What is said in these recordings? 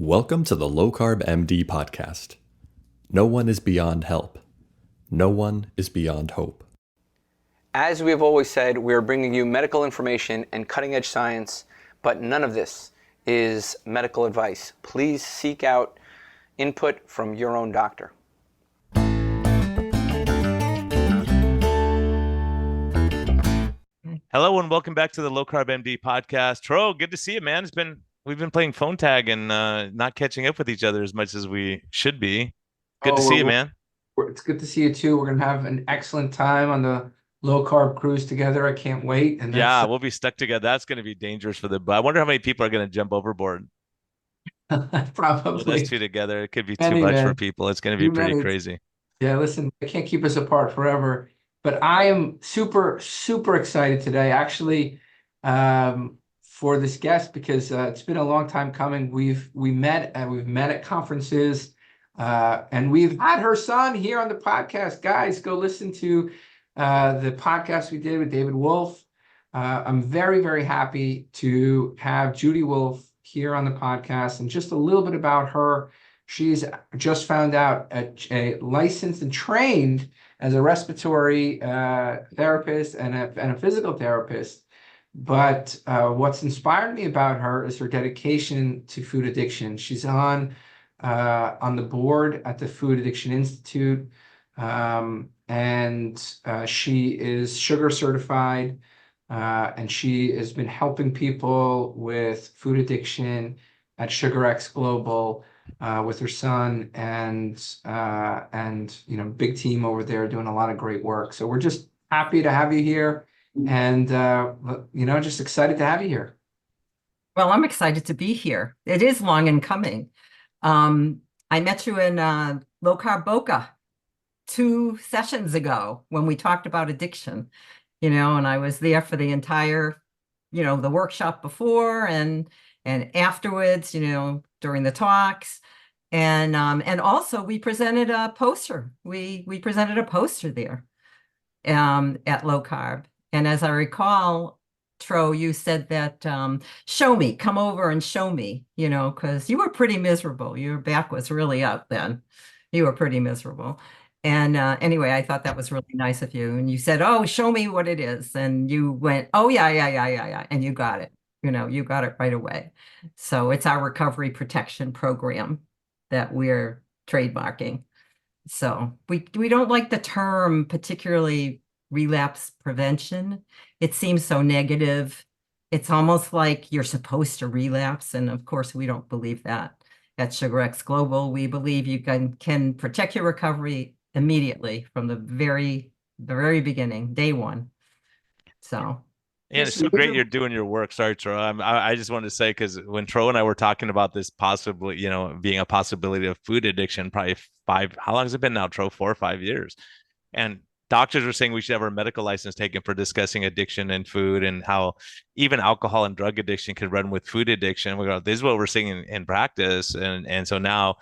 Welcome to the Low Carb MD podcast. No one is beyond help. No one is beyond hope. As we have always said, we are bringing you medical information and cutting-edge science, but none of this is medical advice. Please seek out input from your own doctor. Hello and welcome back to the Low Carb MD podcast. Tro, good to see you, man. We've been playing phone tag and not catching up with each other as much as we should be. Good to see you, man. It's good to see you too. We're gonna have an excellent time on the low carb cruise together. I can't wait. And yeah, we'll be stuck together. That's going to be dangerous for the. I wonder how many people are going to jump overboard. Probably those two together. It could be too much for people. It's going to be pretty crazy. Yeah, listen, I can't keep us apart forever. But I am super excited today, actually, for this guest because it's been a long time coming. We've met at conferences, and we've had her son here on the podcast. Guys, go listen to the podcast we did with David Wolfe. I'm very happy to have Judy Wolfe here on the podcast, and just a little bit about her. She's just found out a licensed and trained as a respiratory therapist and a physical therapist. But what's inspired me about her is her dedication to food addiction. She's on the board at the Food Addiction Institute, and she is sugar certified, and she has been helping people with food addiction at C.A.R.E Global. With her son and big team over there doing a lot of great work. So we're just happy to have you here, and just excited to have you here. Well, I'm excited to be here. It is long in coming. I met you in Low Carb Boca 2 sessions ago when we talked about addiction, and I was there for the entire, the workshop before and afterwards, during the talks. And also we presented a poster. We presented a poster there at Low Carb. And as I recall, Tro, you said that show me, come over and show me, because you were pretty miserable. Your back was really out then. You were pretty miserable. And anyway, I thought that was really nice of you. And you said, oh, show me what it is. And you went, oh, yeah. And you got it. You got it right away. So it's our recovery protection program that we're trademarking. So we don't like the term, particularly relapse prevention. It seems so negative. It's almost like you're supposed to relapse. And of course, we don't believe that. At C.A.R.E Global, we believe you can protect your recovery immediately from the very beginning, day one. So. Yeah, it's so great you're doing your work. Sorry, Tro. I just wanted to say, because when Tro and I were talking about this possibly, being a possibility of food addiction, probably how long has it been now, Tro? 4 or 5 years. And doctors were saying we should have our medical license taken for discussing addiction and food, and how even alcohol and drug addiction could run with food addiction. We go, this is what we're seeing in practice. And so now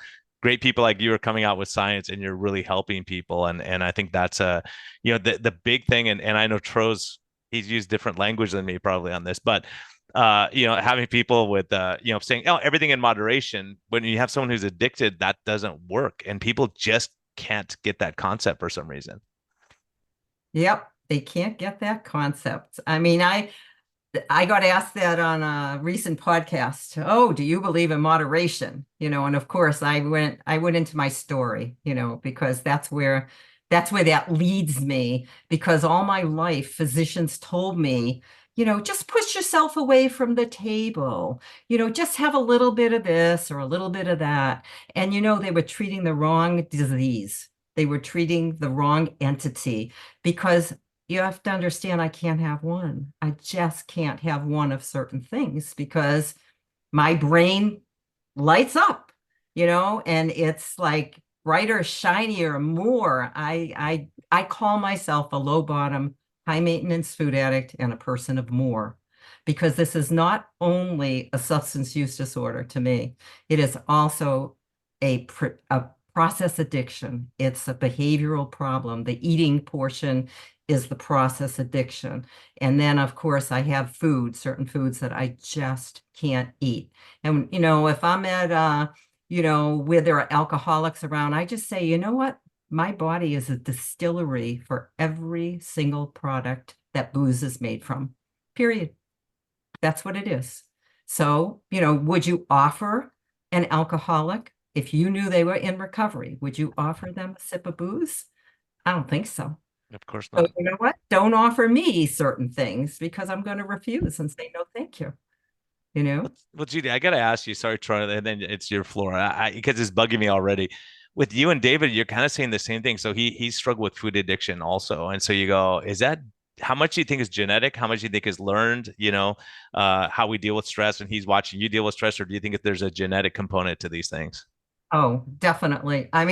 great people like you are coming out with science, and you're really helping people. And I think that's the big thing. And I know he's used different language than me probably on this, but having people with saying, oh, everything in moderation. When you have someone who's addicted, that doesn't work, and people just can't get that concept for some reason. Yep, they can't get that concept. I mean, I got asked that on a recent podcast. Oh, do you believe in moderation? And of course I went into my story, because that's where that leads me, because all my life physicians told me, just push yourself away from the table, just have a little bit of this or a little bit of that. And, they were treating the wrong disease. They were treating the wrong entity, because you have to understand, I can't have one. I just can't have one of certain things, because my brain lights up, and it's like brighter, shinier, more. I call myself a low bottom, high maintenance food addict and a person of more, because this is not only a substance use disorder to me, it is also a process addiction. It's a behavioral problem. The eating portion is the process addiction. And then, of course, I have certain foods that I just can't eat. And, if I'm at, where there are alcoholics around, I just say, you know what? My body is a distillery for every single product that booze is made from, period. That's what it is. So, would you offer an alcoholic, if you knew they were in recovery, would you offer them a sip of booze? I don't think so. Of course So not. you know what? Don't offer me certain things because I'm going to refuse and say, no, thank you. Well, Judy, I gotta ask you. Sorry, Troy, and then it's your floor. Because it's bugging me already. With you and David, you're kind of saying the same thing. So he struggled with food addiction also, and so you go, is that how much do you think is genetic? How much do you think is learned? How we deal with stress, and he's watching you deal with stress, or do you think that there's a genetic component to these things? Oh, definitely. I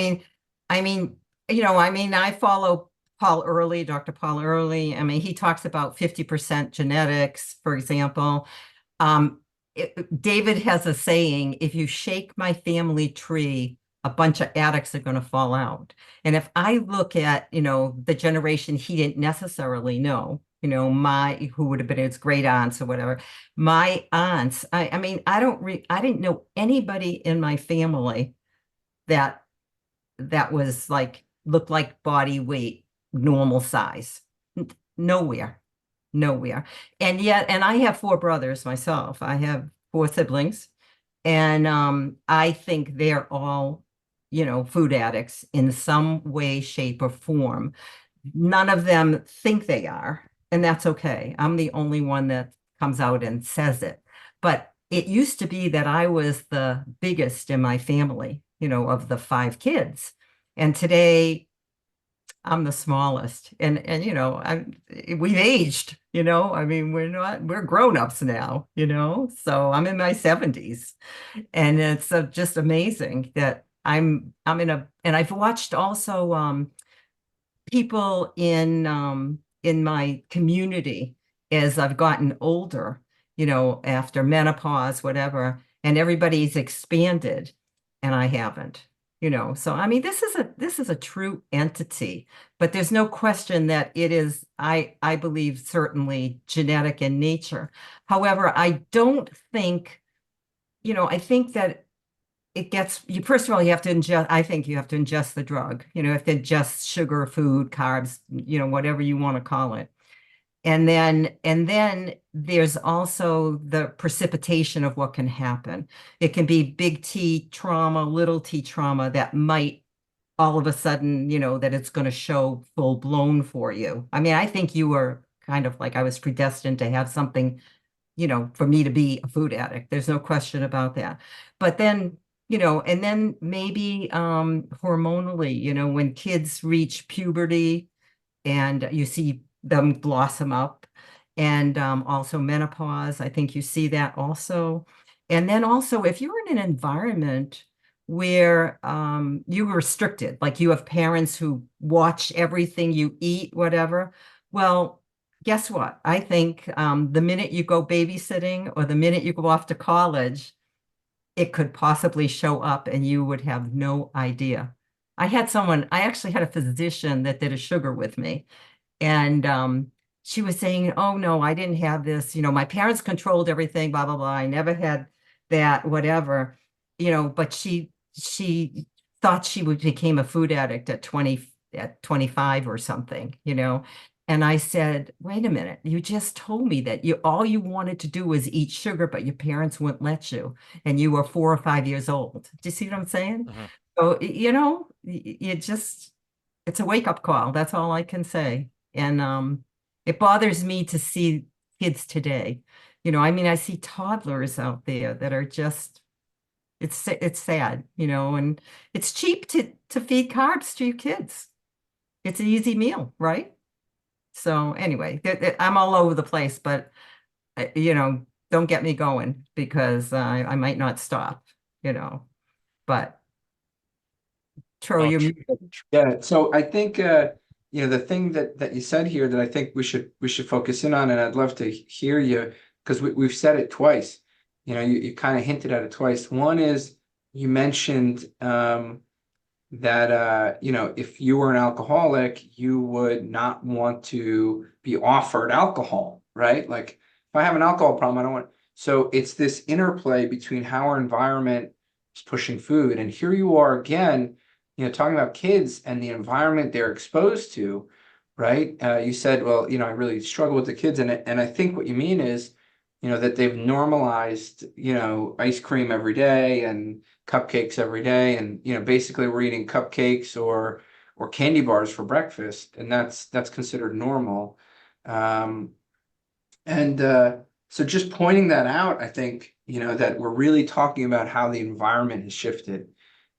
follow Paul Early, Dr. Paul Early. He talks about 50% genetics, for example. Um, David has a saying, if you shake my family tree, a bunch of addicts are going to fall out. And if I look at, the generation he didn't necessarily know, who would have been his great aunts or whatever, my aunts, I didn't know anybody in my family that was like, looked like body weight, normal size. Nowhere. Nowhere. And I have 4 brothers myself. I have 4 siblings. And I think they're all, food addicts in some way, shape, or form. None of them think they are, and that's okay. I'm the only one that comes out and says it. But it used to be that I was the biggest in my family, of the 5 kids. And today I'm the smallest. And we've aged, we're grown-ups now, so I'm in my 70s. And it's just amazing that and I've watched also people in my community as I've gotten older, after menopause, whatever, and everybody's expanded and I haven't. So this is a true entity, but there's no question that it is, I believe, certainly genetic in nature. However, I don't think, I think that it gets you. First of all, you have to ingest. I think you have to ingest the drug. You have to ingest sugar, food, carbs, whatever you want to call it. And then there's also the precipitation of what can happen. It can be big T trauma, little T trauma that might all of a sudden, that it's going to show full blown for you. I think you were kind of like I was predestined to have something, for me to be a food addict. There's no question about that. But then, and then maybe hormonally, when kids reach puberty and you see them blossom up, and also menopause, I think you see that also. And then also, if you're in an environment where you were restricted, like you have parents who watch everything you eat, whatever, well, guess what? I think the minute you go babysitting or the minute you go off to college, it could possibly show up and you would have no idea. I actually had a physician that did a sugar with me. And she was saying, oh, no, I didn't have this. My parents controlled everything, blah, blah, blah. I never had that, whatever, but she thought she became a food addict at 25 or something, And I said, wait a minute, you just told me that all you wanted to do was eat sugar, but your parents wouldn't let you. And you were 4 or 5 years old. Do you see what I'm saying? Mhm. So, it's a wake-up call. That's all I can say. And it bothers me to see kids today. I see toddlers out there that are just, it's sad, and it's cheap to feed carbs to your kids. It's an easy meal, right? So anyway, I'm all over the place, but don't get me going because I might not stop, but Tro, Oh, you're tr- muted. Yeah, so I think the thing that you said here that I think we should focus in on, and I'd love to hear you because we've said it twice. You kind of hinted at it twice. One is you mentioned that, if you were an alcoholic, you would not want to be offered alcohol, right? Like if I have an alcohol problem, I don't want. So it's this interplay between how our environment is pushing food. And here you are again, talking about kids and the environment they're exposed to, right? You said, well, I really struggle with the kids. And I think what you mean is, that they've normalized, ice cream every day and cupcakes every day, and basically we're eating cupcakes or candy bars for breakfast, and that's considered normal. Um, and so just pointing that out, I think that we're really talking about how the environment has shifted,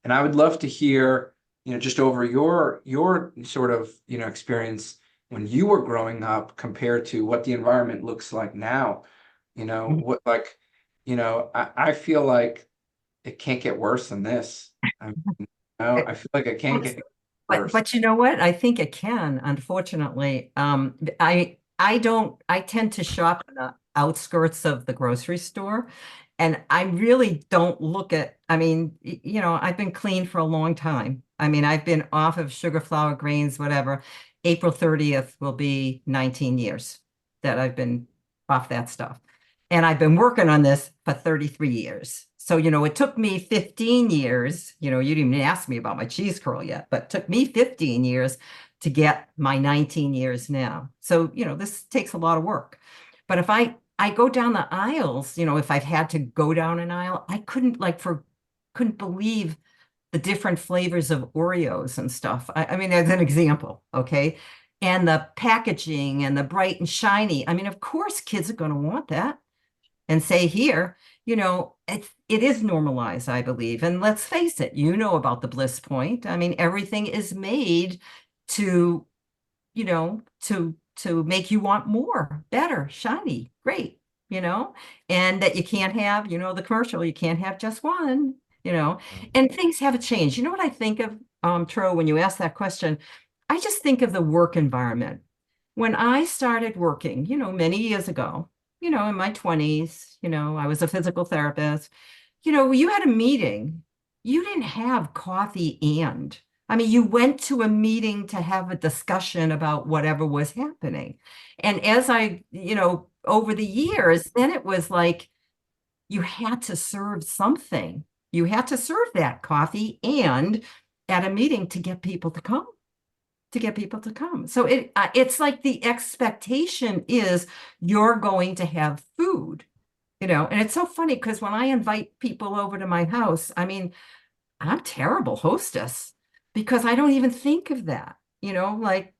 and I would love to hear just over your sort of experience when you were growing up compared to what the environment looks like now. What like I feel like it can't get worse than this. I feel like it can't get worse. But you know what? I think it can, unfortunately. I tend to shop in the outskirts of the grocery store, and I really don't look at, I mean, I've been clean for a long time. I mean, I've been off of sugar, flour, grains, whatever. April 30th will be 19 years that I've been off that stuff. And I've been working on this for 33 years. So, it took me 15 years, you didn't even ask me about my cheese curl yet, but it took me 15 years to get my 19 years now. So, this takes a lot of work. But if I go down the aisles, if I've had to go down an aisle, I couldn't believe the different flavors of Oreos and stuff. I mean, as an example, okay? And the packaging and the bright and shiny. I mean, of course, kids are going to want that. And say here, it is normalized, I believe. And let's face it, about the bliss point. I mean, everything is made to, to make you want more, better, shiny, great, and that you can't have, the commercial, you can't have just one, and things haven't changed. You know what I think of, Tro, when you ask that question? I just think of the work environment. When I started working, many years ago, in my 20s, I was a physical therapist. You had a meeting, you didn't have coffee and, I mean, you went to a meeting to have a discussion about whatever was happening. And as over the years, then it was like you had to serve something. You had to serve that coffee and at a meeting to get people to come. So it's like the expectation is you're going to have food, and it's so funny because when I invite people over to my house, I mean, I'm terrible hostess because I don't even think of that, like,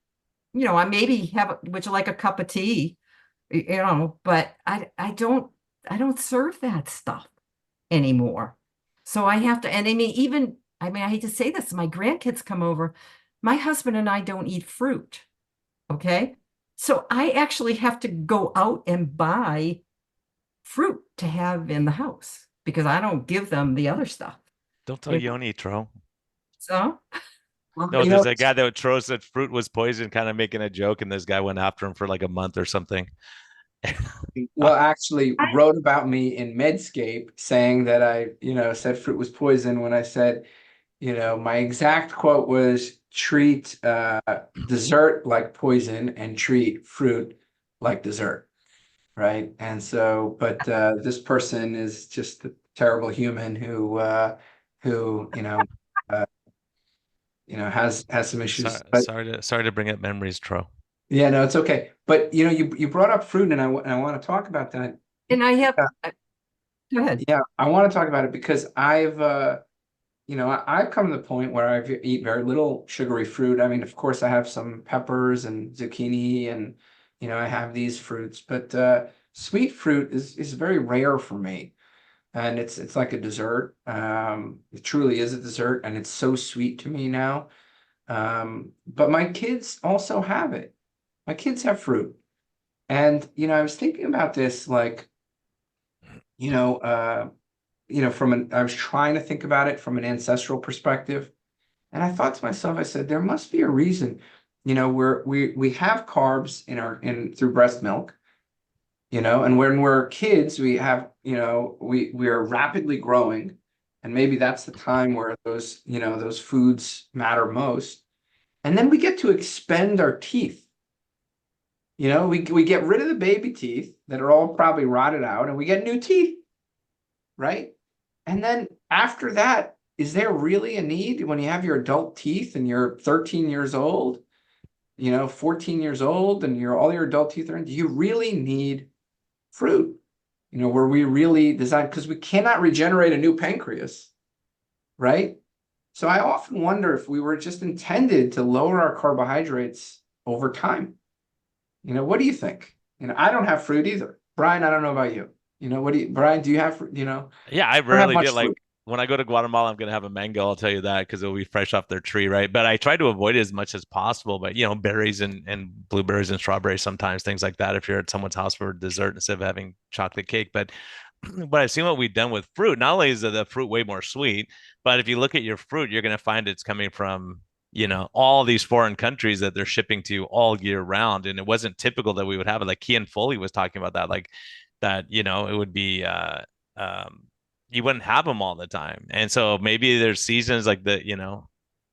I maybe would you like a cup of tea, but I don't serve that stuff anymore. So I have to, and I mean, I hate to say this, my grandkids come over. My husband and I don't eat fruit. Okay. So I actually have to go out and buy fruit to have in the house because I don't give them the other stuff. Don't tell Yoni, Tro. So, Well, No, there's a guy that Tro said fruit was poison, kind of making a joke, and this guy went after him for like a month or something. actually wrote about me in Medscape saying that I, said fruit was poison when I said, my exact quote was treat dessert like poison and treat fruit like dessert. Right. And so, but this person is just a terrible human who, uh, has some issues. But Sorry to bring up memories, Tro. yeah, no, it's okay. But you brought up fruit, and I want to talk about that. and I have, Yeah, go ahead. yeah, I want to talk about it because I've come to the point where I eat very little sugary fruit. I mean, of course, I have some peppers and zucchini, and I have these fruits, but sweet fruit is very rare for me, and it's like a dessert. It truly is a dessert, and it's so sweet to me now. But my kids also have it. My kids have fruit, and I was thinking about this, like, you know, uh, I was trying to think about it from an ancestral perspective. And I thought to myself, I said, there must be a reason, we have carbs in through breast milk, and when we're kids, we have, we are rapidly growing. And maybe that's the time where those, those foods matter most. And then we get to expend our teeth. We get rid of the baby teeth that are all probably rotted out, and we get new teeth, right? And then after that, is there really a need when you have your adult teeth and you're 13 years old, 14 years old, and all your adult teeth are in? Do you really need fruit? Where we really design, because we cannot regenerate a new pancreas, right? So I often wonder if we were just intended to lower our carbohydrates over time. What do you think? I don't have fruit either. Brian, I don't know about you. Brian, do you have, Yeah, I I don't have rarely much do. Like fruit. when I go to Guatemala, I'm gonna have a mango. I'll tell you that because it'll be fresh off their tree, right? But I try to avoid it as much as possible. But berries and blueberries and strawberries sometimes, things like that. If you're at someone's house for dessert instead of having chocolate cake, but I've seen what we've done with fruit. Not only is the fruit way more sweet, but if you look at your fruit, you're gonna find it's coming from all these foreign countries that they're shipping to all year round, and it wasn't typical that we would have it. Like Kian Foley was talking about that, like that it would be um you wouldn't have them all the time. And so maybe there's seasons like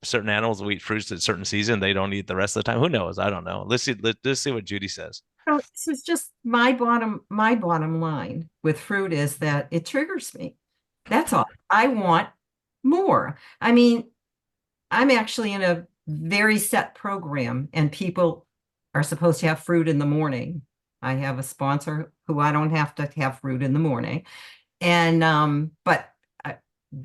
certain animals will eat fruits at certain season, they don't eat the rest of the time. Who knows? I don't know. Let's see what Judy says. So this is just my bottom line with fruit is that it triggers me. That's all. I want more. I mean, I'm actually in a very set program, and people are supposed to have fruit in the morning. I have a sponsor who I don't have to have fruit in the morning. And but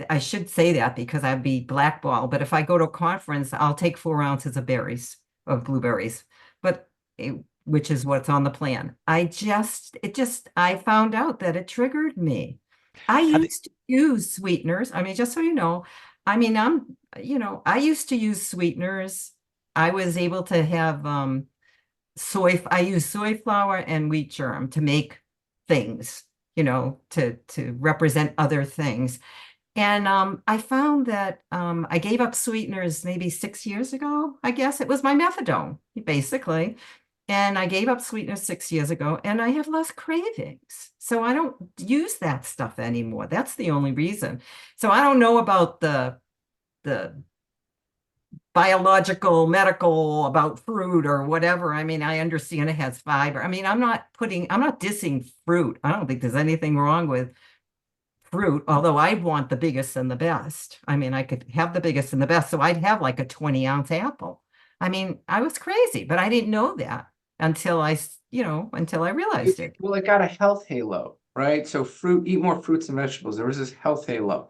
I should say that because I'd be blackballed. But if I go to a conference, I'll take 4 ounces of berries, of blueberries, but which is what's on the plan. I found out that it triggered me. I I think used to use sweeteners. I mean, just so you know, I mean, I used to use sweeteners. I was able to have I use soy flour and wheat germ to make things, to represent other things. And I found that I gave up sweeteners maybe 6 years ago. I guess it was my methadone, basically. And I gave up sweeteners 6 years ago, and I have less cravings. So I don't use that stuff anymore. That's the only reason. So I don't know about the biological, medical about fruit or whatever. I mean, I understand it has fiber. I mean, I'm not dissing fruit. I don't think there's anything wrong with fruit, although I want the biggest and the best. I mean, I could have the biggest and the best, so I'd have like a 20-ounce apple. I mean, I was crazy, but I didn't know that until until I realized it. Well, it got a health halo, right? So eat more fruits and vegetables. There was this health halo,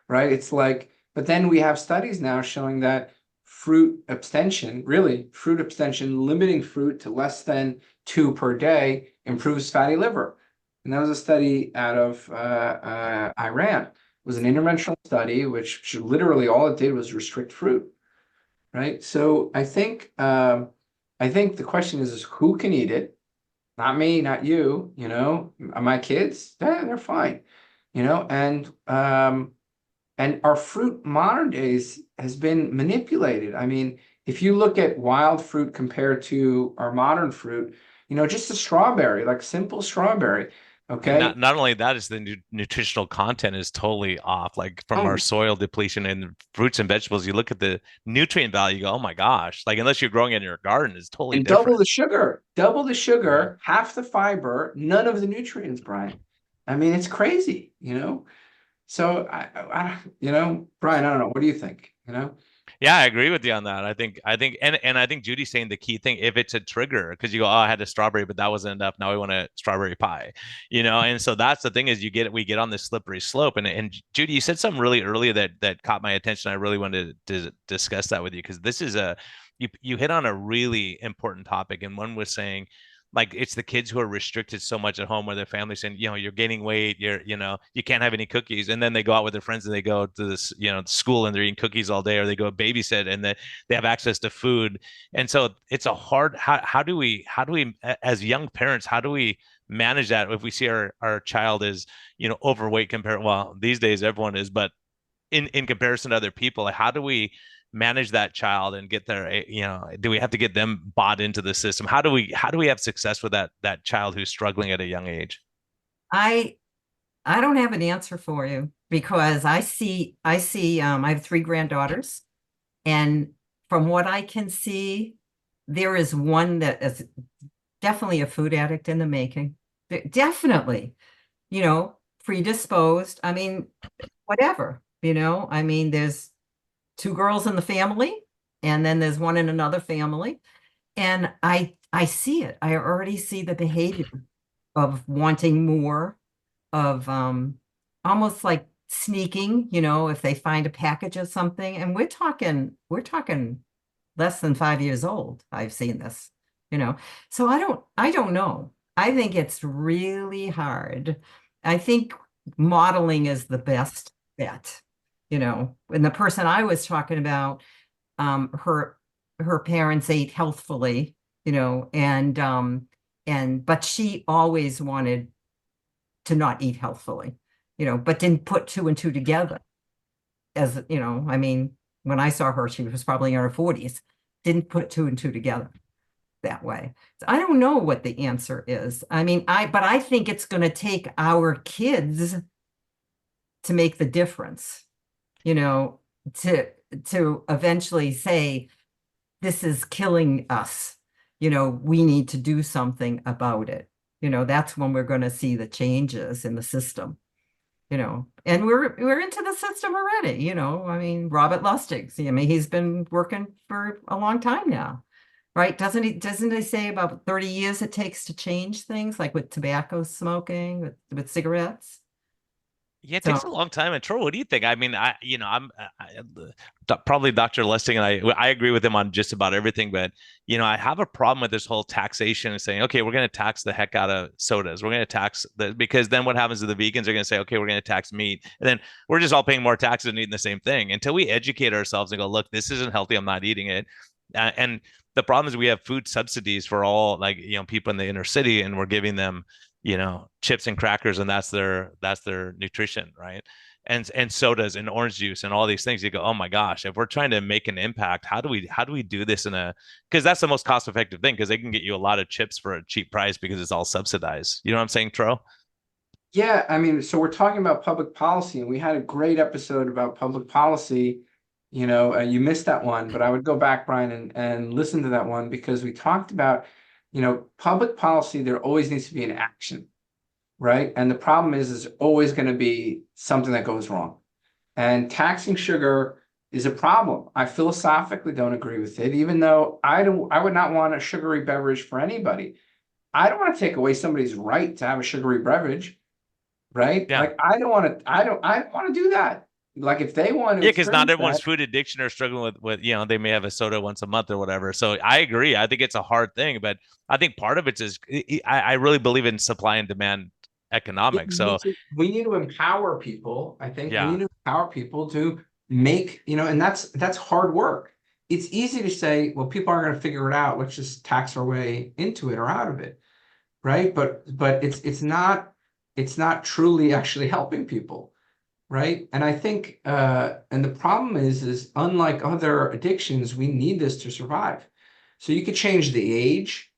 right? It's like, but then we have studies now showing that fruit abstention, limiting fruit to less than 2 per day improves fatty liver. And that was a study out of Iran. It was an interventional study, which literally all it did was restrict fruit, right? So I think the question is who can eat it? Not me, not you, my kids, they're fine, and our fruit modern days has been manipulated. I mean, if you look at wild fruit compared to our modern fruit, just a strawberry, like simple strawberry, And okay? not only that, is the nutritional content is totally off. Like from our Oh, soil depletion and fruits and vegetables, you look at the nutrient value, you go, oh my gosh! Like unless you're growing it in your garden, it's totally and different. double the sugar, half the fiber, none of the nutrients, Brian. I mean, it's crazy, So Brian, I don't know. What do you think? Yeah, I agree with you on that. And I think Judy's saying the key thing, if it's a trigger, because you go, oh, I had a strawberry, but that wasn't enough. Now I want a strawberry pie, And so that's the thing is we get on this slippery slope. And Judy, you said something really earlier that caught my attention. I really wanted to discuss that with you because this is you hit on a really important topic. And one was saying, like it's the kids who are restricted so much at home where their family's saying, you're gaining weight, you can't have any cookies. And then they go out with their friends and they go to this, school and they're eating cookies all day, or they go babysit and they have access to food. And so it's a hard, how do we, as young parents, how do we manage that if we see our child is, overweight compared, well, these days everyone is, but in comparison to other people, like how do we manage that child and get their, do we have to get them bought into the system? How do we have success with that child who's struggling at a young age? I I don't have an answer for you because I have three granddaughters, and from what I can see, there is one that is definitely a food addict in the making. Definitely, predisposed. I mean, whatever, I mean, there's two girls in the family, and then there's one in another family. And I see it. I already see the behavior of wanting more, of almost like sneaking, if they find a package of something. And we're talking less than 5 years old. I've seen this, you know. So I don't know. I think it's really hard. I think modeling is the best bet, And the person I was talking about, her parents ate healthfully, but she always wanted to not eat healthfully, but didn't put two and two together. As I mean, when I saw her, she was probably in her 40s, didn't put two and two together that way. So I don't know what the answer is. I mean, but I think it's going to take our kids to make the difference, to eventually say, this is killing us. We need to do something about it. That's when we're going to see the changes in the system. And we're into the system already. I mean, Robert Lustig, I mean, he's been working for a long time now, right? Doesn't he say about 30 years it takes to change things, like with tobacco smoking, with cigarettes? Yeah, it So takes a long time. And Troy, what do you think? I mean, probably Dr. Lustig, and I agree with him on just about everything. But I have a problem with this whole taxation and saying, okay, we're going to tax the heck out of sodas. We're going to tax because then what happens to the vegans? They're going to say, okay, we're going to tax meat, and then we're just all paying more taxes and eating the same thing until we educate ourselves and go, look, this isn't healthy. I'm not eating it. And the problem is we have food subsidies for all people in the inner city, and we're giving them chips and crackers, and that's their nutrition, right? And sodas and orange juice and all these things. You go, oh my gosh, if we're trying to make an impact, how do we do this because that's the most cost effective thing, because they can get you a lot of chips for a cheap price because it's all subsidized. You know what I'm saying, Tro? Yeah, I mean, so we're talking about public policy, and we had a great episode about public policy. You missed that one, but I would go back, Brian, and listen to that one, because we talked about, public policy. There always needs to be an action, right? And the problem is there's always going to be something that goes wrong. And taxing sugar is a problem. I philosophically don't agree with it, even though I would not want a sugary beverage for anybody. I don't want to take away somebody's right to have a sugary beverage, right? Yeah. Like I don't want to do that. Like if they want to Yeah, because not experience everyone's that, food addiction or struggling with they may have a soda once a month or whatever. So I agree. I think it's a hard thing, but I think part of it is I really believe in supply and demand economics. So we need to empower people. I think we yeah, need to empower people to make, and that's hard work. It's easy to say, well, people aren't going to figure it out. Let's just tax our way into it or out of it, right? But it's not truly actually helping people, right? And I think and the problem is unlike other addictions, we need this to survive. So you could change the age,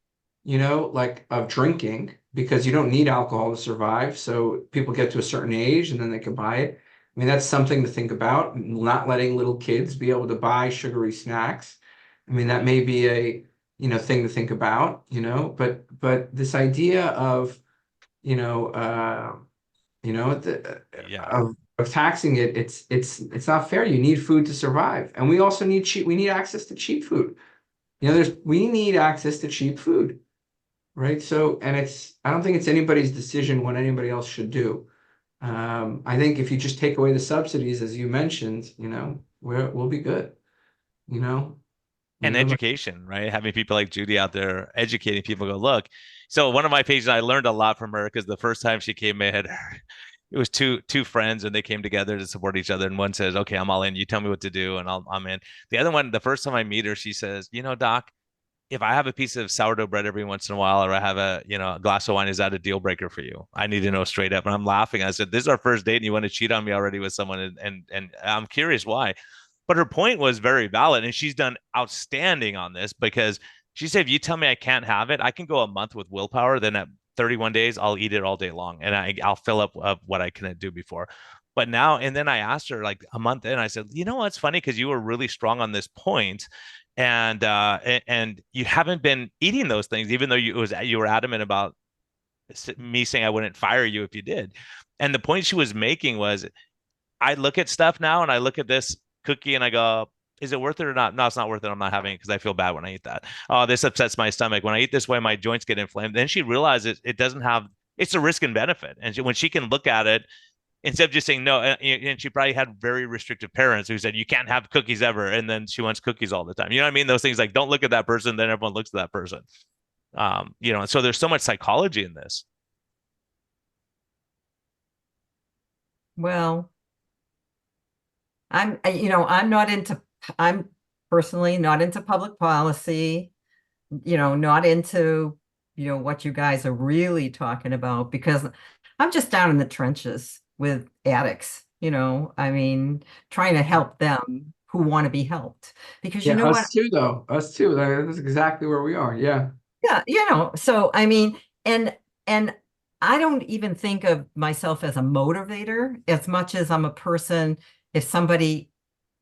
like of drinking, because you don't need alcohol to survive. So people get to a certain age and then they can buy it. I mean, that's something to think about, not letting little kids be able to buy sugary snacks. I mean, that may be a, thing to think about, but this idea of, you know, yeah. of taxing it, it's not fair. You need food to survive. And we also we need access to cheap food. We need access to cheap food. Right. So, and I don't think it's anybody's decision what anybody else should do. I think if you just take away the subsidies, as you mentioned, we'll be good. You know, And like, education, right? Having people like Judy out there educating people. Go, look. So one of my pages, I learned a lot from her, because the first time she came in, it was two friends, and they came together to support each other. And one says, okay, I'm all in. You tell me what to do, and I'm in. The other one, the first time I meet her, she says, Doc, if I have a piece of sourdough bread every once in a while, or I have a glass of wine, is that a deal breaker for you? I need to know straight up. And I'm laughing. I said, this is our first date and you want to cheat on me already with someone. And I'm curious why. But her point was very valid. And she's done outstanding on this, because she said, if you tell me I can't have it, I can go a month with willpower. Then at 31 days, I'll eat it all day long, and I'll fill up what I couldn't do before. But now, and then I asked her like a month in, I said, you know what's funny, because you were really strong on this point, and you haven't been eating those things, even though you were adamant about me saying I wouldn't fire you if you did. And the point she was making was, I look at stuff now and I look at this cookie and I go, is it worth it or not? No, it's not worth it. I'm not having it because I feel bad when I eat that. Oh, this upsets my stomach. When I eat this way, my joints get inflamed. Then she realizes it doesn't have, it's a risk and benefit. And when she can look at it, instead of just saying no, and she probably had very restrictive parents who said, you can't have cookies ever. And then she wants cookies all the time. You know what I mean? Those things like, don't look at that person, then everyone looks at that person. So there's so much psychology in this. Well, I'm personally not into public policy, not into, what you guys are really talking about, because I'm just down in the trenches with addicts, trying to help them who want to be helped. Because you Yeah, know what? us too, though. Us too. That's exactly where we are. Yeah. Yeah, so and I don't even think of myself as a motivator as much as I'm a person. If somebody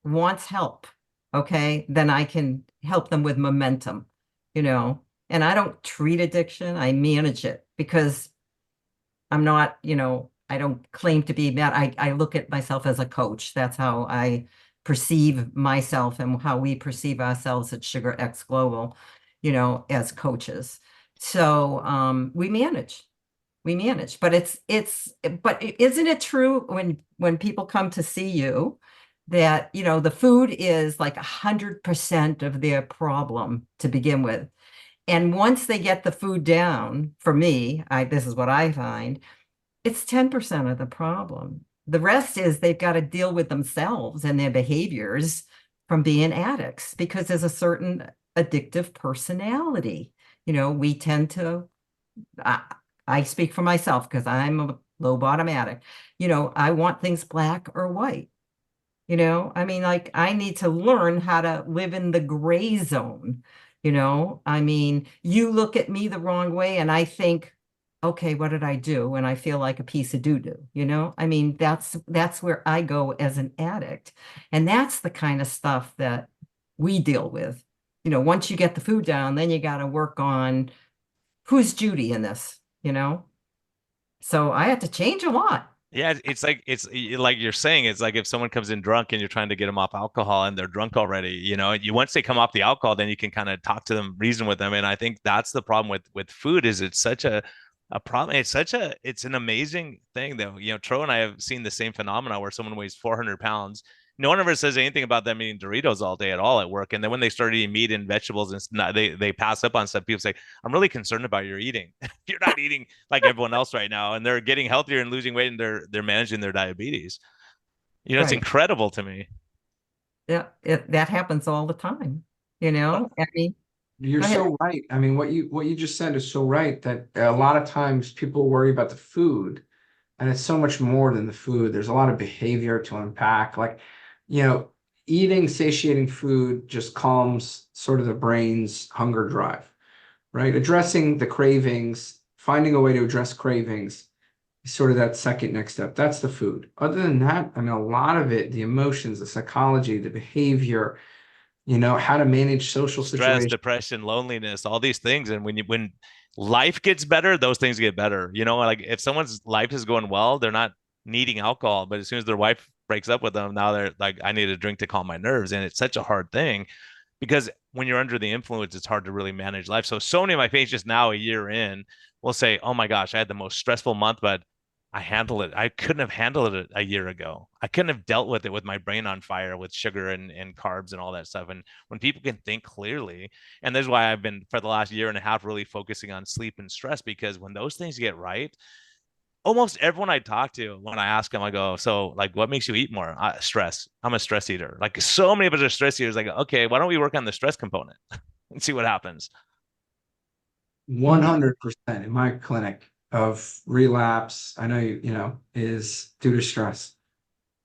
wants help, okay, then I can help them with momentum, and I don't treat addiction, I manage it, because I'm not, I don't claim to be mad. I look at myself as a coach. That's how I perceive myself and how we perceive ourselves at Sugar X Global, as coaches. So we manage, but but isn't it true when people come to see you that, the food is like 100% of their problem to begin with. And once they get the food down, for me, this is what I find, it's 10% of the problem. The rest is they've got to deal with themselves and their behaviors from being addicts, because there's a certain addictive personality. We tend to, I speak for myself because I'm a low bottom addict. I want things black or white. Like, I need to learn how to live in the gray zone. You look at me the wrong way and I think, okay, what did I do? And I feel like a piece of doo-doo, that's where I go as an addict. And that's the kind of stuff that we deal with. Once you get the food down, then you got to work on who's Judy in this, So I had to change a lot. Yeah, it's like you're saying, it's like if someone comes in drunk and you're trying to get them off alcohol and they're drunk already, you once they come off the alcohol, then you can kind of talk to them, reason with them. And I think that's the problem with food, is it's such a problem. It's an amazing thing though. Tro and I have seen the same phenomena where someone weighs 400 pounds. No one ever says anything about them eating Doritos all day at all at work. And then when they start eating meat and vegetables and they pass up on stuff, people say, I'm really concerned about your eating. You're not eating like everyone else right now. And they're getting healthier and losing weight, and they're managing their diabetes. It's Right. incredible to me. Yeah, that happens all the time, You're go ahead. so right. I mean, what you just said is so right, that a lot of times people worry about the food, and it's so much more than the food. There's a lot of behavior to unpack. Like, you know, eating satiating food just calms sort of the brain's hunger drive, right? Addressing the cravings, finding a way to address cravings is sort of that second next step. That's the food. Other than that, I mean, a lot of it, the emotions, the psychology, the behavior, how to manage social Stress, situations. depression, loneliness, all these things. And when life gets better, those things get better. Like if someone's life is going well, they're not needing alcohol, but as soon as their wife breaks up with them, now they're like, I need a drink to calm my nerves. And it's such a hard thing, because when you're under the influence, it's hard to really manage life. So many of my patients now, a year in, will say, oh my gosh, I had the most stressful month, but I handled it. I couldn't have handled it a year ago. I couldn't have dealt with it with my brain on fire with sugar and carbs and all that stuff. And when people can think clearly, and that's why I've been for the last year and a half really focusing on sleep and stress, because when those things get right, almost everyone I talk to, when I ask them, I go, so like, what makes you eat more? Stress. I'm a stress eater. Like so many of us are stress eaters. Like, okay, why don't we work on the stress component and see what happens? 100% in my clinic of relapse, I know is due to stress.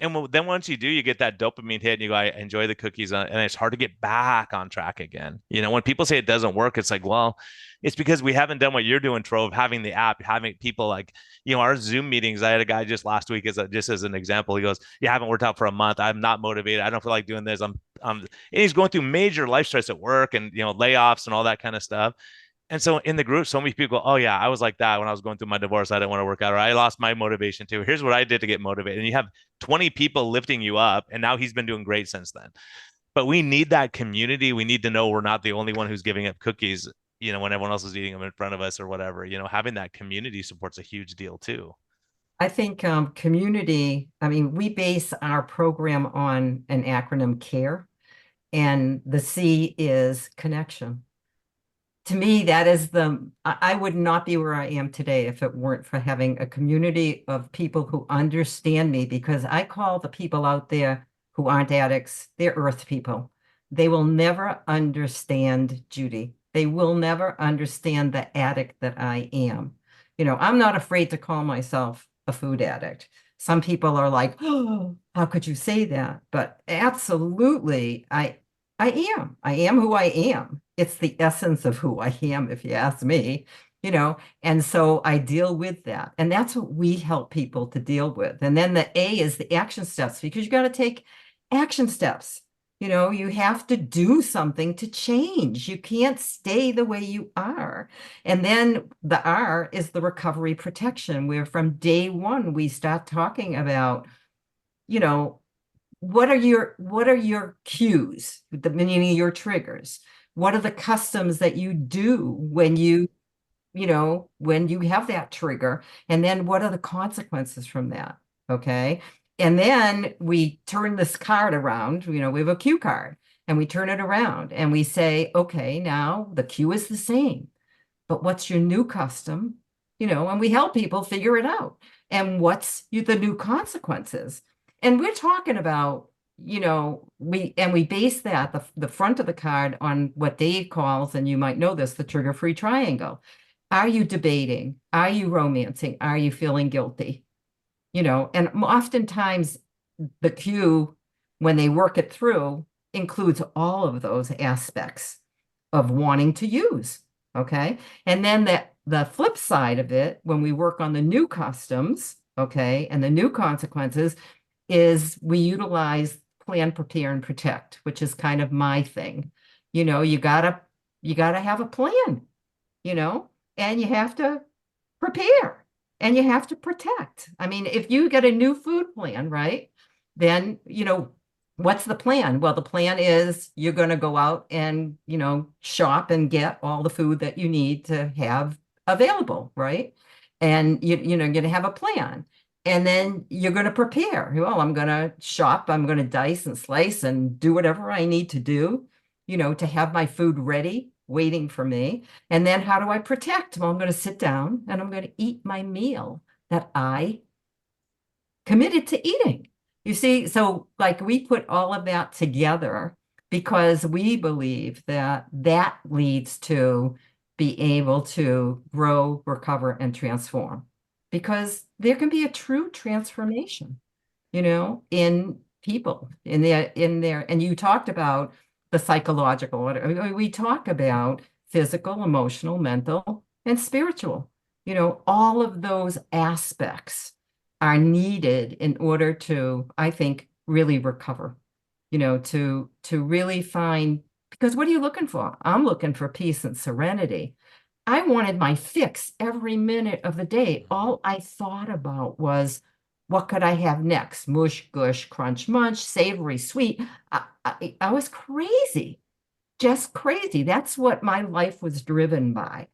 And then once you do, you get that dopamine hit and you go, I enjoy the cookies. And it's hard to get back on track again. When people say it doesn't work, it's like, well, it's because we haven't done what you're doing, Trove, having the app, having people like, our Zoom meetings. I had a guy just last week just as an example. He goes, yeah, I haven't worked out for a month. I'm not motivated. I don't feel like doing this. And he's going through major life stress at work and, layoffs and all that kind of stuff. And so in the group, so many people go, oh yeah, I was like that when I was going through my divorce. I didn't want to work out, or I lost my motivation too. Here's what I did to get motivated. And you have 20 people lifting you up, and now he's been doing great since then. But we need that community. We need to know we're not the only one who's giving up cookies, when everyone else is eating them in front of us or whatever. Having that community support's a huge deal too. I think community, I mean, we base our program on an acronym CARE, and the C is connection. To me, that is I would not be where I am today if it weren't for having a community of people who understand me, because I call the people out there who aren't addicts, they're earth people. They will never understand Judy. They will never understand the addict that I am. I'm not afraid to call myself a food addict. Some people are like, oh, how could you say that? But absolutely, I am. I am who I am. It's the essence of who I am, if you ask me, and so I deal with that. And that's what we help people to deal with. And then the A is the action steps, because you got to take action steps. You have to do something to change. You can't stay the way you are. And then the R is the recovery protection, where from day one, we start talking about, what are your cues, the meaning of your triggers? What are the customs that you do when you have that trigger? And then what are the consequences from that? Okay. And then we turn this card around, we have a cue card, and we turn it around and we say, okay, now the cue is the same, but what's your new custom? And we help people figure it out. And what's the new consequences? And we're talking about, we base that, the front of the card, on what Dave calls, and you might know this, the trigger-free triangle. Are you debating? Are you romancing? Are you feeling guilty? And oftentimes the cue, when they work it through, includes all of those aspects of wanting to use. Okay. And then the flip side of it, when we work on the new customs, okay, and the new consequences, is we utilize plan, prepare, and protect, which is kind of my thing. You gotta have a plan, and you have to prepare and you have to protect. I mean, if you get a new food plan, right, then, what's the plan? Well, the plan is you're going to go out and, shop and get all the food that you need to have available, right? And you're going to have a plan. And then you're going to prepare. Well, I'm going to shop, I'm going to dice and slice and do whatever I need to do, to have my food ready, waiting for me. And then how do I protect? Well, I'm going to sit down and I'm going to eat my meal that I committed to eating. You see, so like we put all of that together because we believe that that leads to be able to grow, recover, and transform. Because there can be a true transformation, in people, in their, and you talked about the psychological, we talk about physical, emotional, mental, and spiritual. All of those aspects are needed in order to, I think, really recover, to really find, because what are you looking for? I'm looking for peace and serenity. I wanted my fix every minute of the day. All I thought about was, what could I have next? Mush, gush, crunch, munch, savory, sweet. I was crazy, just crazy. That's what my life was driven by.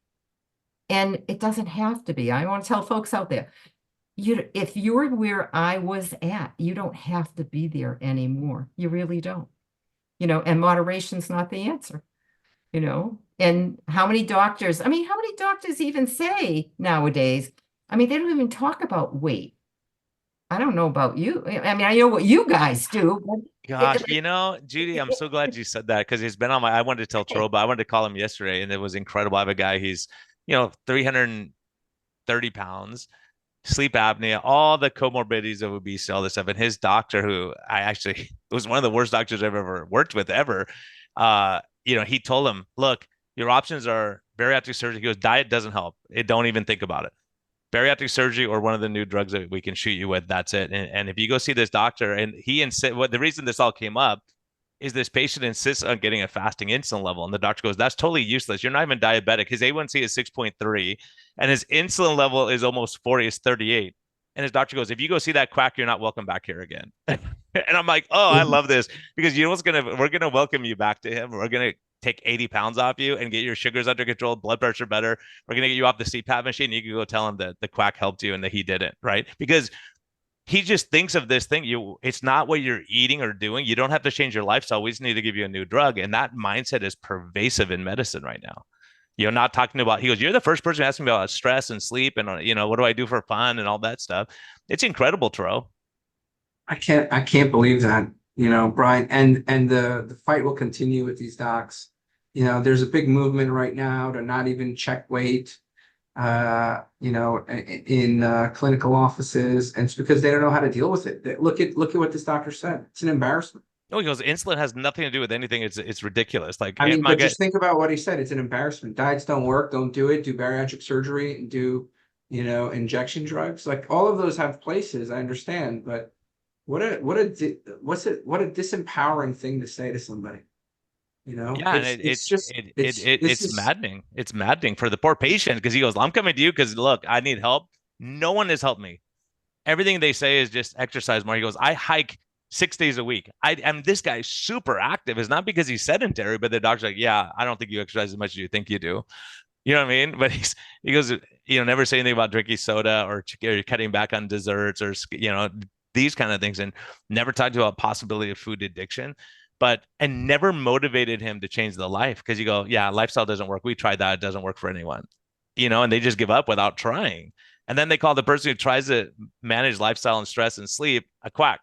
And it doesn't have to be. I want to tell folks out there, if you're where I was at, you don't have to be there anymore. You really don't. And moderation's not the answer. And how many doctors even say nowadays? I mean, they don't even talk about weight. I don't know about you. I mean, I know what you guys do. Gosh, Judy, I'm so glad you said that, because he's been on I wanted to tell Tro, but I wanted to call him yesterday, and it was incredible. I have a guy, he's, 330 pounds, sleep apnea, all the comorbidities of obesity, all this stuff. And his doctor, who I actually was one of the worst doctors I've ever worked with ever, he told him, look, your options are bariatric surgery. He goes, diet doesn't help. Don't even think about it. Bariatric surgery or one of the new drugs that we can shoot you with, that's it. And if you go see this doctor, and he insists, what the reason this all came up is this patient insists on getting a fasting insulin level. And the doctor goes, that's totally useless. You're not even diabetic. His A1C is 6.3 and his insulin level is almost 40, is 38. And his doctor goes, if you go see that quack, you're not welcome back here again. And I'm like, oh, I love this, because you know what's we're gonna welcome you back to him. We're gonna take 80 pounds off you and get your sugars under control, blood pressure better. We're gonna get you off the CPAP machine. You can go tell him that the quack helped you and that he didn't, right? Because he just thinks of this thing. It's not what you're eating or doing. You don't have to change your lifestyle. We just need to give you a new drug. And that mindset is pervasive in medicine right now. You're not talking about, he goes, you're the first person asking me about stress and sleep and, what do I do for fun and all that stuff. It's incredible, Tro. I can't believe that, Brian, and the fight will continue with these docs. There's a big movement right now to not even check weight, in clinical offices, and it's because they don't know how to deal with it. Look at what this doctor said. It's an embarrassment. No, he goes, insulin has nothing to do with anything. It's ridiculous. Like, I mean, but just think about what he said. It's an embarrassment. Diets don't work. Don't do it. Do bariatric surgery and do, injection drugs. Like, all of those have places. I understand, but what a disempowering thing to say to somebody. Yeah, and it's maddening. It's maddening for the poor patient, because he goes, I'm coming to you because look, I need help. No one has helped me. Everything they say is just exercise more. He goes, I hike 6 days a week. And this guy's super active. It's not because he's sedentary, but the doctor's like, yeah, I don't think you exercise as much as you think you do. You know what I mean? But he goes, never say anything about drinking soda or cutting back on desserts or, these kind of things, and never talked about possibility of food addiction, and never motivated him to change the life. Because you go, yeah, lifestyle doesn't work. We tried that. It doesn't work for anyone, and they just give up without trying. And then they call the person who tries to manage lifestyle and stress and sleep a quack.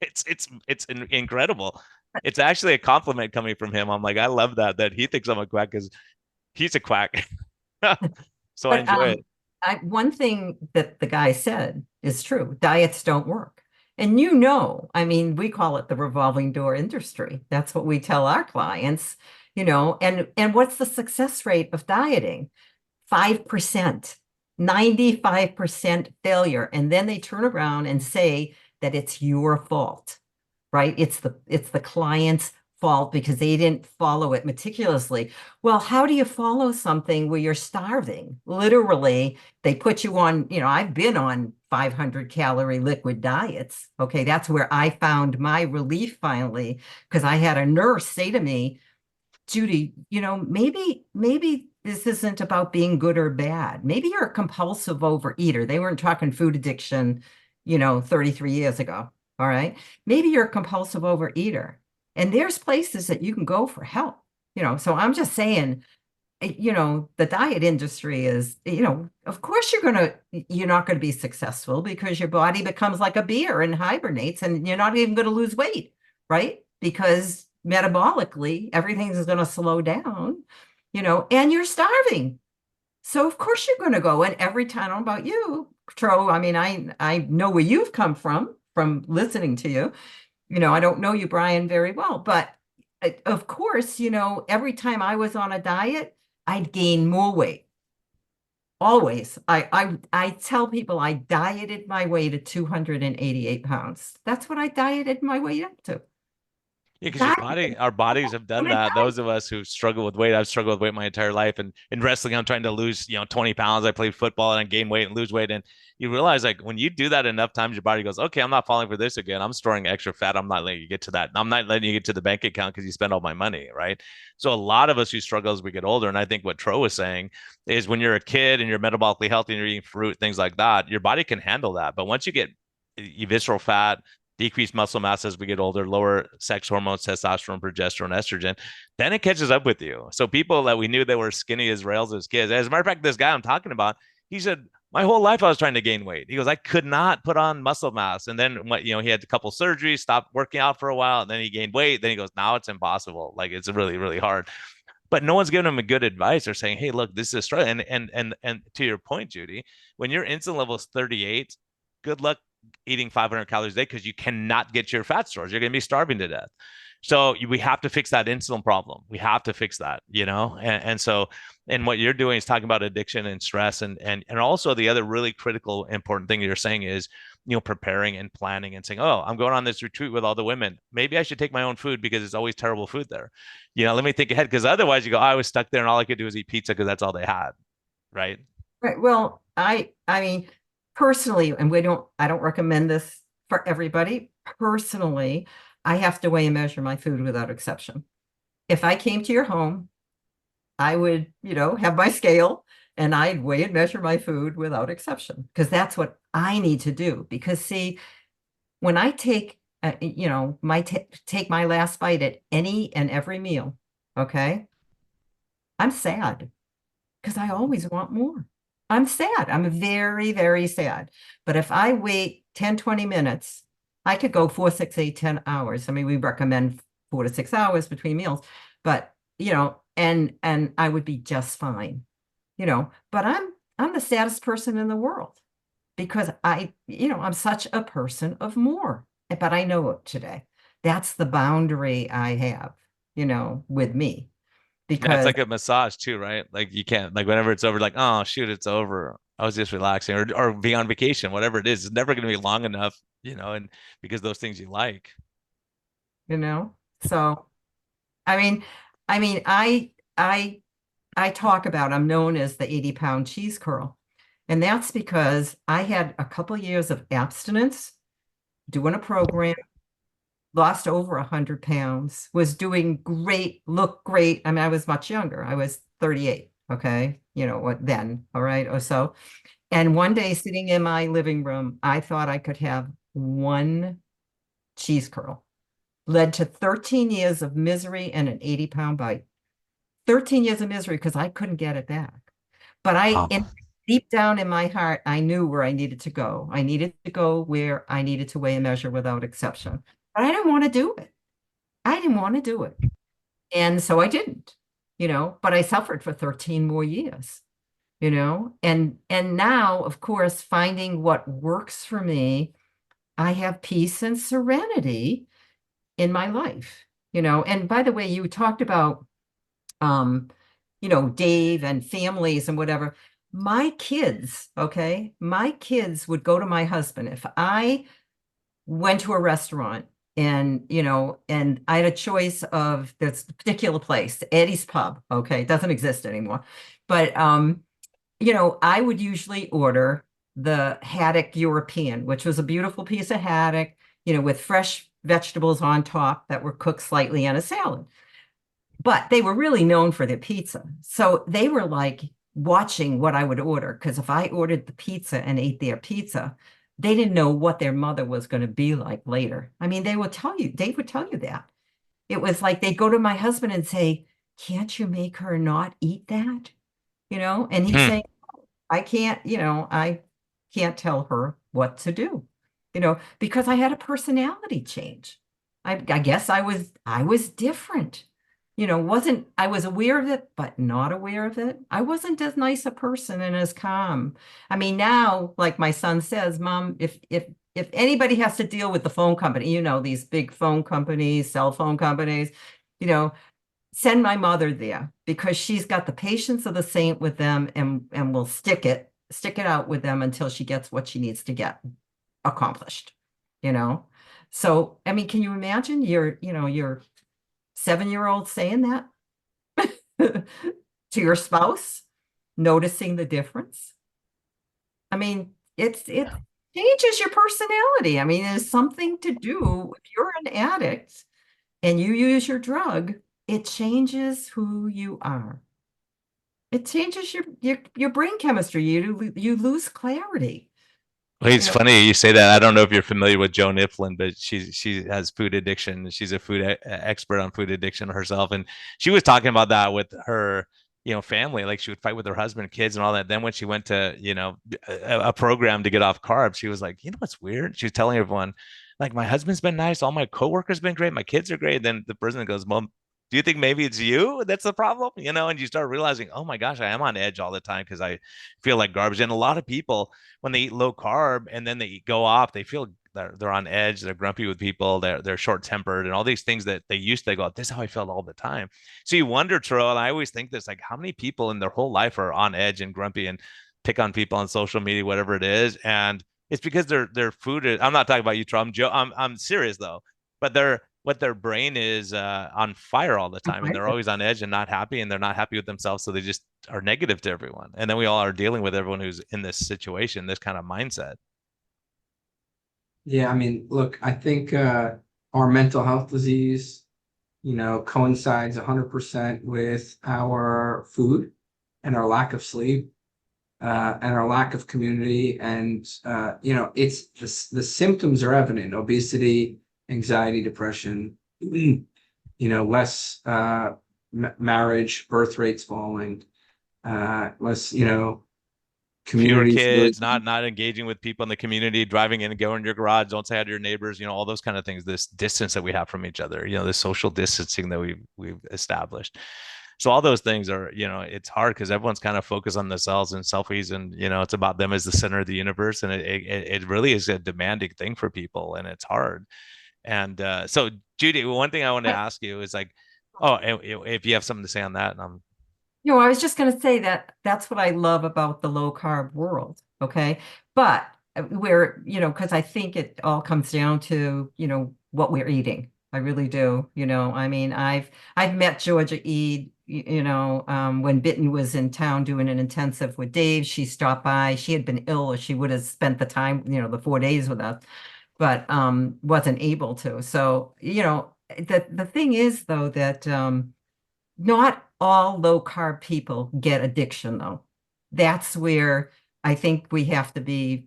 It's incredible. It's actually a compliment coming from him. I'm like, I love that he thinks I'm a quack, because he's a quack. So I enjoy it. One thing that the guy said is true. Diets don't work. And I mean, we call it the revolving door industry. That's what we tell our clients, and what's the success rate of dieting? 5%, 95% failure. And then they turn around and say that it's your fault, right? It's the client's fault because they didn't follow it meticulously. Well, how do you follow something where you're starving? Literally, they put you on, I've been on 500-calorie liquid diets. Okay, that's where I found my relief finally, because I had a nurse say to me, Judy, maybe this isn't about being good or bad. Maybe you're a compulsive overeater. They weren't talking food addiction, 33 years ago. All right. Maybe you're a compulsive overeater. And there's places that you can go for help, so I'm just saying, the diet industry is, of course you're not going to be successful, because your body becomes like a beer and hibernates, and you're not even going to lose weight, right? Because metabolically, everything is going to slow down, and you're starving. So of course you're going to go. And every time, I don't know about you, Tro, I mean, I know where you've come from listening to you. I don't know you, Brian, very well, but of course, every time I was on a diet, I'd gain more weight. Always. I tell people I dieted my way to 288 pounds. That's what I dieted my way up to. Yeah, because our bodies have done that. Those of us who struggle with weight, I've struggled with weight my entire life. And in wrestling, I'm trying to lose, 20 pounds. I played football and I gain weight and lose weight. And you realize, like, when you do that enough times, your body goes, okay, I'm not falling for this again. I'm storing extra fat. I'm not letting you get to that. I'm not letting you get to the bank account because you spend all my money, right? So a lot of us who struggle as we get older, and I think what Tro was saying is, when you're a kid and you're metabolically healthy and you're eating fruit, things like that, your body can handle that. But once you get visceral fat, decreased muscle mass as we get older, lower sex hormones, testosterone, progesterone, estrogen, then it catches up with you. So people that we knew that were skinny as rails as kids, as a matter of fact, this guy I'm talking about, he said, my whole life I was trying to gain weight. He goes, I could not put on muscle mass. And then he had a couple surgeries, stopped working out for a while, and then he gained weight. Then he goes, now it's impossible. Like, it's really, really hard. but no one's giving them a good advice or saying, hey, look, this is a struggle. And to your point, Judy, when your insulin level is 38, good luck eating 500 calories a day, because you cannot get your fat stores. You're going to be starving to death. So we have to fix that insulin problem. We have to fix that, and so, and what you're doing is talking about addiction and stress, and also the other really critical important thing you're saying is, preparing and planning and saying, oh, I'm going on this retreat with all the women, maybe I should take my own food because it's always terrible food there. Let me think ahead, because otherwise you go, oh, I was stuck there and all I could do was eat pizza because that's all they had, right? Right. Well, I mean, personally, and I don't recommend this for everybody. Personally, I have to weigh and measure my food without exception. If I came to your home, I would, have my scale and I'd weigh and measure my food without exception, because that's what I need to do. Because see, when I take, take my last bite at any and every meal, okay, I'm sad because I always want more. I'm sad. I'm very, very sad. But if I wait 10, 20 minutes, I could go 4, 6, 8, 10 hours. I mean, we recommend 4 to 6 hours between meals, but and I would be just fine, but I'm the saddest person in the world because I'm such a person of more, but I know it today. That's the boundary I have, with me, Yeah, it's because like a massage too, right? Like you can't, like whenever it's over, like, oh shoot, it's over. I was just relaxing, or being on vacation, whatever it is. It's never going to be long enough, and because those things you like. so I mean, I talk about, I'm known as the 80-pound cheese curl. And that's because I had a couple of years of abstinence, doing a program, lost over 100 pounds, was doing great, looked great. I mean, I was much younger. I was 38. Okay. What then? All right. Or so. And one day sitting in my living room, I thought I could have one cheese curl. Led to 13 years of misery and an 80-pound bite. 13 years of misery because I couldn't get it back. But deep down in my heart, I knew where I needed to go. I needed to go where I needed to weigh and measure without exception. But I didn't want to do it. I didn't want to do it. And so I didn't, but I suffered for 13 more years, and now, of course, finding what works for me, I have peace and serenity in my life, and by the way, you talked about um, Dave and families and whatever. My kids, okay, my kids would go to my husband if I went to a restaurant and, and I had a choice of this particular place, Eddie's Pub, okay, it doesn't exist anymore. But, I would usually order the haddock European, which was a beautiful piece of haddock, with fresh vegetables on top that were cooked slightly in a salad. But they were really known for their pizza. So they were like watching what I would order, because if I ordered the pizza and ate their pizza, they didn't know what their mother was going to be like later. I mean, Dave would tell you that. It was like they'd go to my husband and say, can't you make her not eat that? And he'd say, I can't, I can't tell her what to do, because I had a personality change. I guess I was different. I was aware of it, but not aware of it. I wasn't as nice a person and as calm. I mean, now, like my son says, Mom, if anybody has to deal with the phone company, these big phone companies, cell phone companies, send my mother there, because she's got the patience of the saint with them, and will stick it out with them until she gets what she needs to get accomplished. So, I mean, can you imagine your 7-year-old saying that to your spouse, noticing the difference? I mean, it changes your personality. I mean, there's something to do. If you're an addict and you use your drug, it changes who you are. It changes your brain chemistry. You lose clarity. Well, it's funny you say that. I don't know if you're familiar with Joan Iflin, but she has food addiction. She's a food expert on food addiction herself, and she was talking about that with her, family. Like she would fight with her husband, kids, and all that. Then when she went to, a program to get off carbs, she was like, what's weird? She was telling everyone, like, my husband's been nice, all my coworkers been great, my kids are great. Then the person goes, Mom, do you think maybe it's you that's the problem? You know, and you start realizing, oh my gosh, I am on edge all the time because I feel like garbage. And a lot of people, when they eat low carb and then they go off, they feel they're on edge, they're grumpy with people, they're short tempered, and all these things that they go, this is how I felt all the time. So you wonder, Terrell, and I always think this, like, how many people in their whole life are on edge and grumpy and pick on people on social media, whatever it is, and it's because their food is, I'm not talking about you, Trump. I'm serious though, but their brain is on fire all the time, and they're always on edge and not happy, and they're not happy with themselves, so they just are negative to everyone. And then we all are dealing with everyone who's in this situation, this kind of mindset. Yeah, I mean, look, I think our mental health disease, coincides 100% with our food and our lack of sleep, and our lack of community. And, it's the symptoms are evident: obesity, anxiety, depression, less marriage, birth rates falling, less, Fewer communities really. kids, not engaging with people in the community, driving in and going to your garage, don't say hi to your neighbors, all those kind of things, this distance that we have from each other, this social distancing that we've established. So all those things are, it's hard because everyone's kind of focused on themselves and selfies, and it's about them as the center of the universe, and it really is a demanding thing for people, and it's hard. And so Judy, one thing I want to ask you is like, oh, if you have something to say on that. And I'm I was just going to say that that's what I love about the low carb world. Okay. But because I think it all comes down to, what we're eating. I really do. I mean, I've met Georgia Ede, when Bitten was in town doing an intensive with Dave. She stopped by. She had been ill, or she would have spent the time, the 4 days with us, but wasn't able to. So, the thing is, though, that not all low carb people get addiction, though. That's where I think we have to be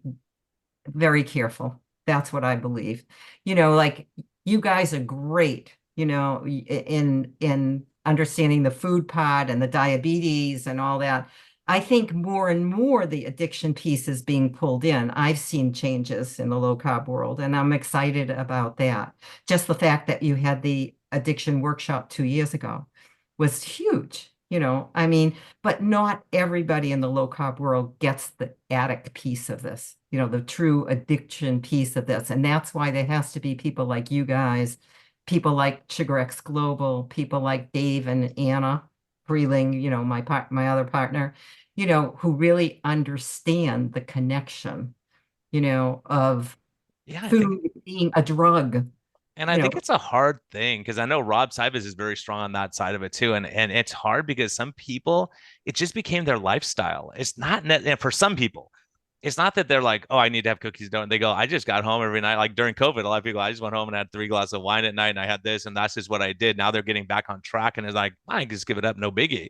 very careful. That's what I believe. Like, you guys are great, in understanding the food pod and the diabetes and all that. I think more and more the addiction piece is being pulled in. I've seen changes in the low carb world, and I'm excited about that. Just the fact that you had the addiction workshop 2 years ago was huge. I mean, but not everybody in the low carb world gets the addict piece of this, the true addiction piece of this. And that's why there has to be people like you guys, people like SugarX Global, people like Dave and Anna Freeling, my other partner, who really understand the connection, of yeah, I think. food being a drug. And I think it's a hard thing because I know Rob Sybes is very strong on that side of it too. And it's hard because some people, it just became their lifestyle. It's not, and for some people, it's not that they're like, oh, I need to have cookies. Don't they go, I just got home every night. Like during COVID, a lot of people, I just went home and had 3 glasses of wine at night and I had this, and that's just what I did. Now they're getting back on track, and it's like, I can just give it up, no biggie.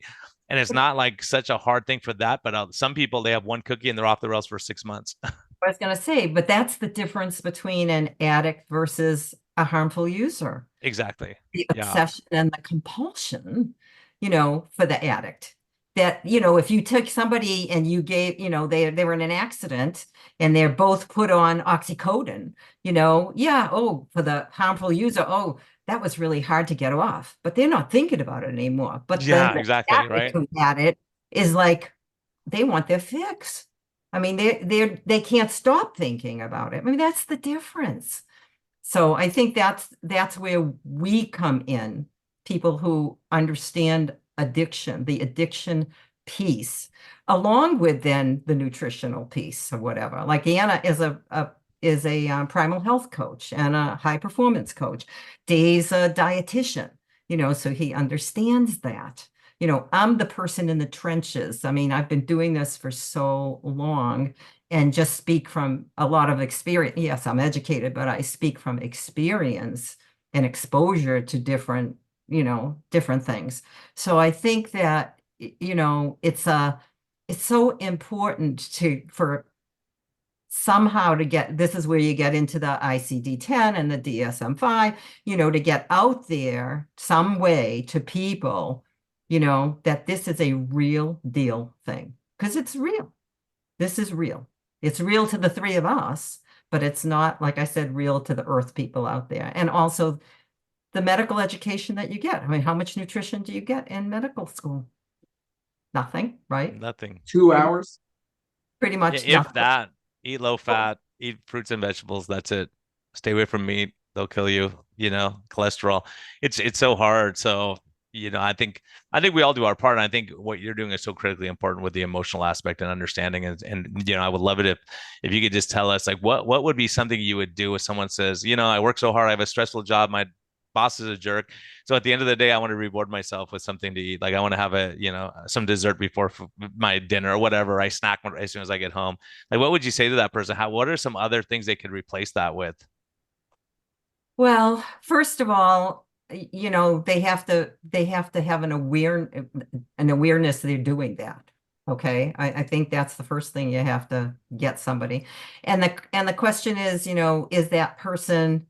And it's not like such a hard thing for that. But some people, they have one cookie and they're off the rails for 6 months. I was going to say, but that's the difference between an addict versus a harmful user. Exactly. The Yeah. obsession and the compulsion, for the addict. That, if you took somebody and you gave, they were in an accident and they're both put on oxycodone, yeah, oh, for the harmful user, oh, that was really hard to get off, but they're not thinking about it anymore. But Yeah, then exactly. the Right. addict who had it is like, they want their fix. I mean, they can't stop thinking about it. I mean, that's the difference. So I think that's where we come in, people who understand addiction, the addiction piece, along with then the nutritional piece or whatever. Like Anna is a primal health coach and a high performance coach. Dave's a dietitian, so he understands that. I'm the person in the trenches. I mean, I've been doing this for so long and just speak from a lot of experience. Yes, I'm educated, but I speak from experience and exposure to different things. So I think that, it's so important for somehow to get, this is where you get into the ICD-10 and the DSM-5, to get out there some way to people, that this is a real deal thing, because it's real. This is real. It's real to the three of us, but it's not, like I said, real to the earth people out there. And also the medical education that you get. I mean, how much nutrition do you get in medical school? Nothing, right? Nothing. 2 hours? Pretty Yeah, much if nothing. that, eat low fat, eat fruits and vegetables. That's it. Stay away from meat. They'll kill you, cholesterol. It's so hard. So, I think we all do our part. And I think what you're doing is so critically important with the emotional aspect and understanding. And I would love it if you could just tell us like what would be something you would do if someone says, I work so hard, I have a stressful job, my boss is a jerk. So at the end of the day, I want to reward myself with something to eat. Like I want to have some dessert before my dinner or whatever. I snack as soon as I get home. Like, what would you say to that person? What are some other things they could replace that with? Well, first of all, they have to have an awareness they're doing that. Okay. I think that's the first thing you have to get somebody. And the question is, is that person,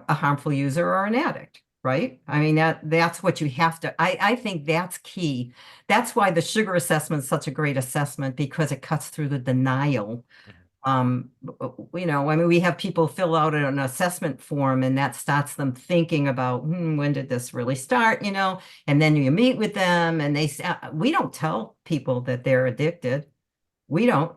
a harmful user or an addict, right? I mean, that's what you have to, I think that's key. That's why the sugar assessment is such a great assessment, because it cuts through the denial. I mean, we have people fill out an assessment form, and that starts them thinking about, when did this really start, and then you meet with them and they say, we don't tell people that they're addicted. We don't.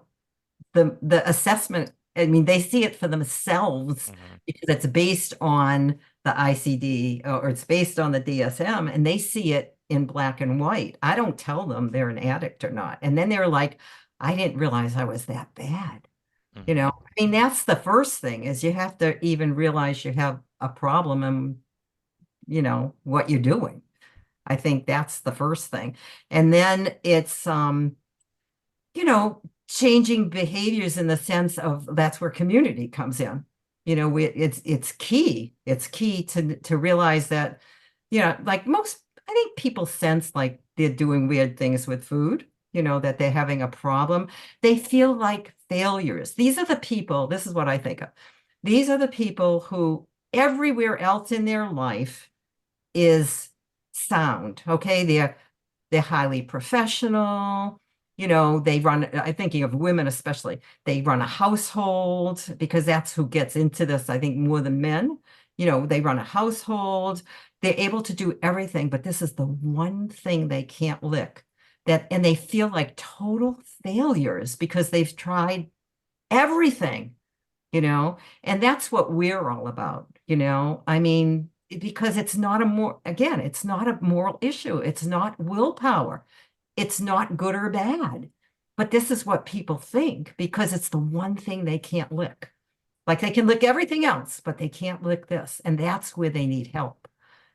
The assessment, I mean, they see it for themselves because it's based on the ICD, or it's based on the DSM, and they see it in black and white. I don't tell them they're an addict or not. And then they're like, I didn't realize I was that bad. I mean, that's the first thing, is you have to even realize you have a problem and, what you're doing. I think that's the first thing. And then it's, changing behaviors in the sense of, that's where community comes in. It's key. It's key to realize that, like I think people sense like they're doing weird things with food, that they're having a problem. They feel like failures. These are the people, this is what I think of. These are the people who everywhere else in their life is sound. Okay. They're highly professional. They run, I'm thinking of women especially, they run a household, because that's who gets into this, I think, more than men. They run a household, they're able to do everything, but this is the one thing they can't lick. And they feel like total failures because they've tried everything, and that's what we're all about, I mean, because it's not it's not a moral issue. It's not willpower. It's not good or bad. But this is what people think, because it's the one thing they can't lick. Like they can lick everything else, but they can't lick this. And that's where they need help.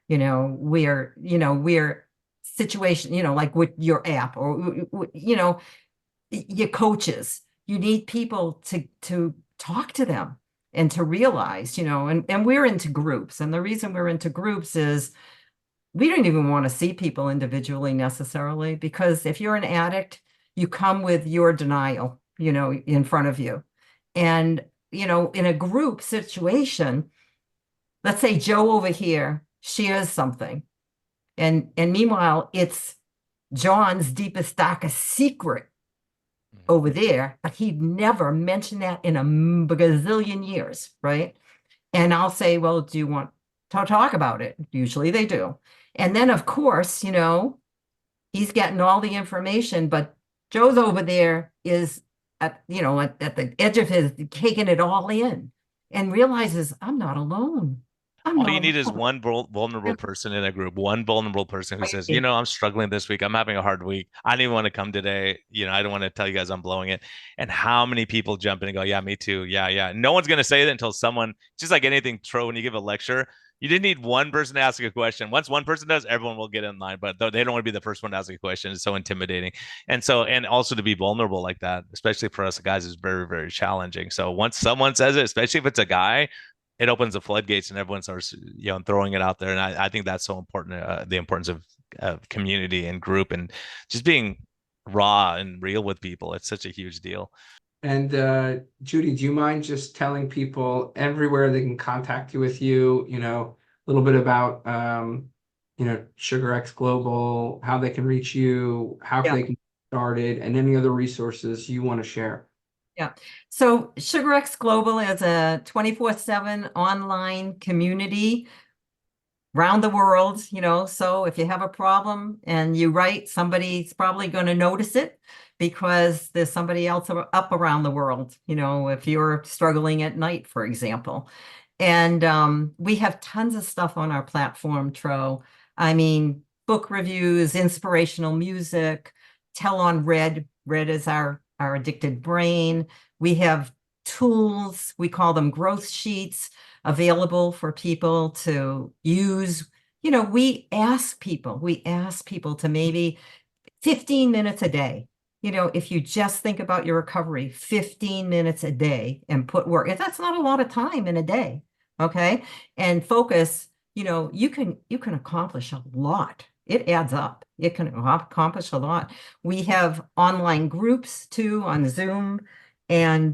We're situation, like with your app, or, your coaches, you need people to talk to them and to realize, and we're into groups. And the reason we're into groups is we don't even want to see people individually necessarily, because if you're an addict, you come with your denial, in front of you. And, in a group situation, let's say Joe over here shares something. And meanwhile, it's John's deepest, darkest secret over there, but he'd never mention that in a gazillion years, right? And I'll say, well, do you want to talk about it? Usually they do. And then, of course, he's getting all the information, but Joe's over there is at the edge of his, taking it all in, and realizes, I'm not alone. I'm All not you need is alone. one vulnerable person in a group, one vulnerable person who says, Right. I'm struggling this week. I'm having a hard week. I didn't even want to come today. I don't want to tell you guys I'm blowing it. And how many people jump in and go, yeah, me too. Yeah, yeah. No one's going to say that until someone, just like anything, Tro, when you give a lecture, you didn't need one person to ask a question. Once one person does, everyone will get in line, but they don't want to be the first one to ask a question. It's so intimidating. And also to be vulnerable like that, especially for us guys, is very, very challenging. So once someone says it, especially if it's a guy, it opens the floodgates and everyone starts, throwing it out there. And I think that's so important, the importance of community and group and just being raw and real with people. It's such a huge deal. And Judy, do you mind just telling people everywhere they can contact you with a little bit about SugarX Global, how they can reach you, how Yeah. they can get started, and any other resources you want to share? Yeah. So SugarX Global is a 24/7 online community. around the world, you know, so if you have a problem and you write, somebody's probably going to notice it because there's somebody else up around the world, you know, if you're struggling at night, for example. And we have tons of stuff on our platform, Tro. I mean, book reviews, inspirational music, Tell on Red. Red is our addicted brain. We have tools, we call them growth sheets, available for people to use. You know, we ask people to maybe 15 minutes a day. You know, if you just think about your recovery, 15 minutes a day and put work, if that's not a lot of time in a day, okay? And focus, you know, you can accomplish a lot. It adds up. It can accomplish a lot. We have online groups too on Zoom and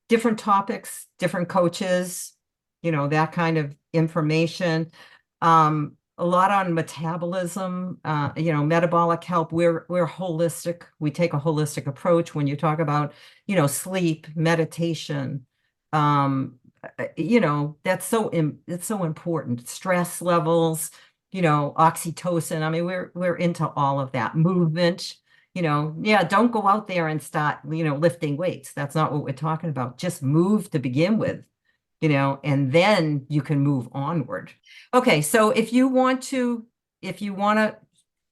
different topics, different coaches, you know, that kind of information. A lot on metabolism, you know, metabolic health. We're holistic. We take a holistic approach when you talk about, you know, sleep, meditation. You know, it's so important. Stress levels, you know, oxytocin. I mean, we're into all of that. Movement, you know, yeah, don't go out there and start, you know, lifting weights. That's not what we're talking about. Just move to begin with, you know, and then you can move onward. Okay, so if you want to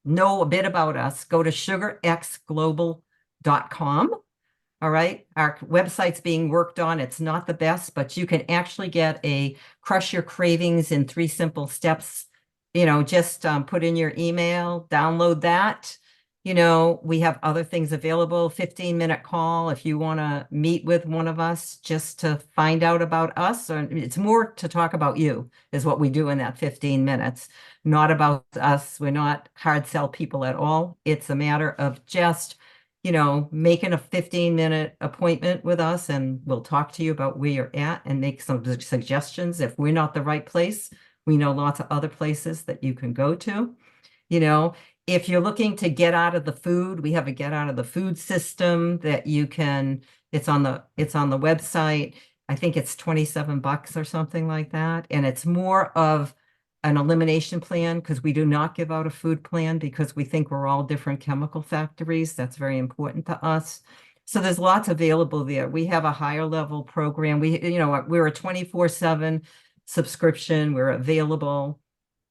know a bit about us, go to sugarxglobal.com. All right, our website's being worked on. It's not the best, but you can actually get a Crush Your Cravings in 3 simple steps. You know, just put in your email, download that. You know, we have other things available, 15-minute call if you want to meet with one of us just to find out about us. Or it's more to talk about you is what we do in that 15 minutes, not about us. We're not hard sell people at all. It's a matter of just, you know, making a 15-minute appointment with us and we'll talk to you about where you're at and make some suggestions. If we're not the right place, we know lots of other places that you can go to. You know, if you're looking to get out of the food, we have a get out of the food system that you can, it's on the website. I think it's $27 or something like that. And it's more of an elimination plan because we do not give out a food plan because we think we're all different chemical factories. That's very important to us. So there's lots available there. We have a higher level program. You know, we're a 24/7 subscription. We're available.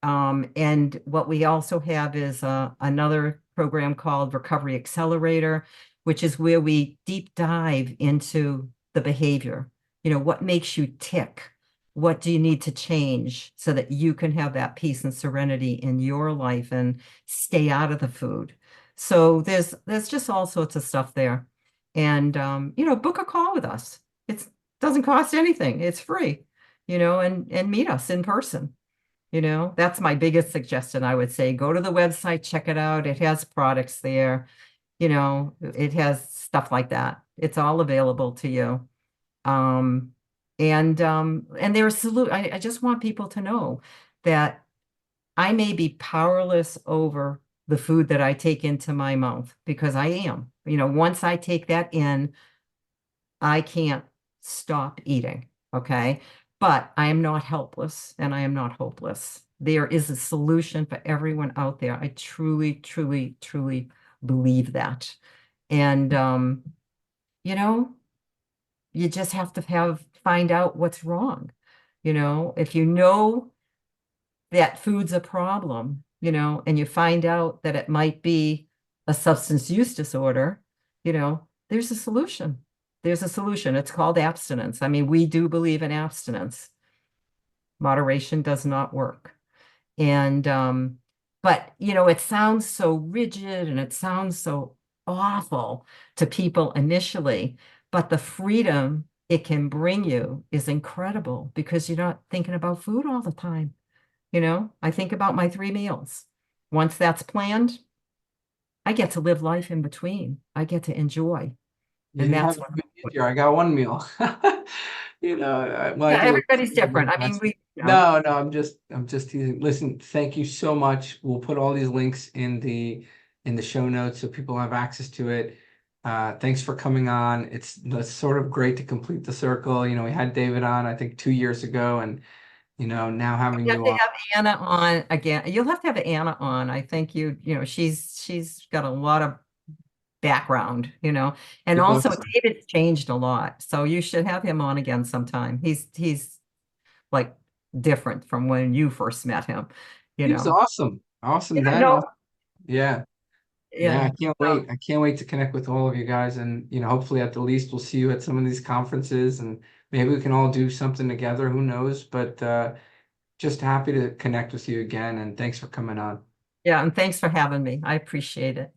And what we also have is another program called Recovery Accelerator, which is where we deep dive into the behavior. You know, what makes you tick? What do you need to change so that you can have that peace and serenity in your life and stay out of the food? So there's just all sorts of stuff there. And you know, book a call with us. It doesn't cost anything. It's free, you know, and meet us in person. You know, that's my biggest suggestion. I would say go to the website, check it out. It has products there. You know, it has stuff like that. It's all available to you. And there's I just want people to know that I may be powerless over the food that I take into my mouth because I am. You know, once I take that in, I can't stop eating. Okay. But I am not helpless and I am not hopeless. There is a solution for everyone out there. I truly, truly, truly believe that. And, you know, you just have to find out what's wrong. You know, if you know that food's a problem, you know, and you find out that it might be a substance use disorder, you know, there's a solution. There's a solution. It's called abstinence. I mean, we do believe in abstinence. Moderation does not work. And, but, you know, it sounds so rigid and it sounds so awful to people initially, but the freedom it can bring you is incredible because you're not thinking about food all the time. You know, I think about my 3 meals. Once that's planned, I get to live life in between. I get to enjoy. And You that's have what it easier. I got 1 meal. You know, well, I yeah, do. everybody's different. I mean, you know, No, I'm just teasing. Listen, thank you so much. We'll put all these links in the show notes so people have access to it. Thanks for coming on. It's sort of great to complete the circle. You know, we had David on, I think 2 years ago, and now having You have you to on. have Anna on again. You'll have to have Anna on. I think she's got a lot of background, and Good luck. also David's changed a lot. So you should have him on again sometime. He's like different from when you first met him, He's awesome. Awesome Yeah, then. no, Yeah. Yeah, yeah. I can't wait. I can't wait to connect with all of you guys. And, hopefully at the least we'll see you at some of these conferences and maybe we can all do something together. Who knows? But just happy to connect with you again. And thanks for coming on. Yeah, and thanks for having me. I appreciate it.